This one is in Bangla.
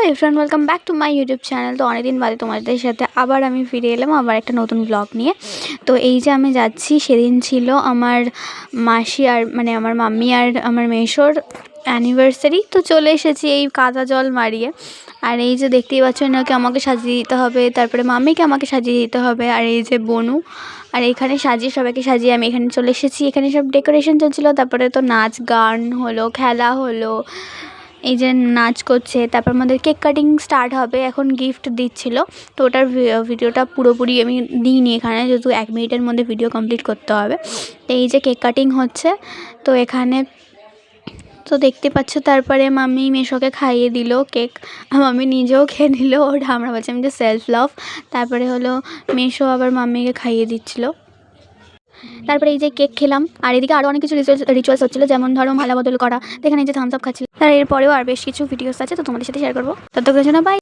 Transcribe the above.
Everyone, welcome back to my YouTube channel. তো অনেকদিন বাদে তোমাদের সাথে আবার আমি ফিরে এলাম আবার একটা নতুন ব্লগ নিয়ে। তো এই যে আমি যাচ্ছি, সেদিন ছিল আমার মাসি আর মানে আমার মাম্মি আর আমার মেশোর অ্যানিভার্সারি। তো চলে এসেছি এই কাদা জল মারিয়ে। আর এই যে দেখতেই পাচ্ছ, এনাকে আমাকে সাজিয়ে দিতে হবে, তারপরে মাম্মিকে আমাকে সাজিয়ে দিতে হবে, আর এই যে বনু। আর এখানে সাজিয়ে সবাইকে সাজিয়ে আমি এখানে চলে এসেছি। এখানে সব ডেকোরেশন চলছিলো, তারপরে তো নাচ গান হলো, খেলা হলো, এই যে নাচ করছে। তারপর আমাদের কেক কাটিং স্টার্ট হবে, এখন গিফট দিচ্ছিল। তো ওটার ভিডিওটা পুরোপুরি আমি দিইনি এখানে, যেহেতু 1 মিনিটের মধ্যে ভিডিও কমপ্লিট করতে হবে। তো এই যে কেক কাটিং হচ্ছে, তো এখানে তো দেখতে পাচ্ছ। তারপরে মাম্মি মেশোকে খাইয়ে দিল কেক, মাম্মি নিজেও খেয়ে নিল। ওটা আমরা বলছি আমি যে সেলফ লাভ। তারপরে হলো মেশো আবার মাম্মিকে খাইয়ে দিচ্ছিল। তারপরে এই যে কেক খেলাম, আর এদিকে আরও অনেক কিছু রিচুয়ালস হচ্ছিলো, যেমন ধরো মালা বদল করা। এখানে এই যে থামস আপ খাচ্ছিল। তার এরপরেও আর বেশ কিছু ভিডিওস আছে, তো তোমাদের সাথে শেয়ার করবো। ততক্ষণের জন্য বাই।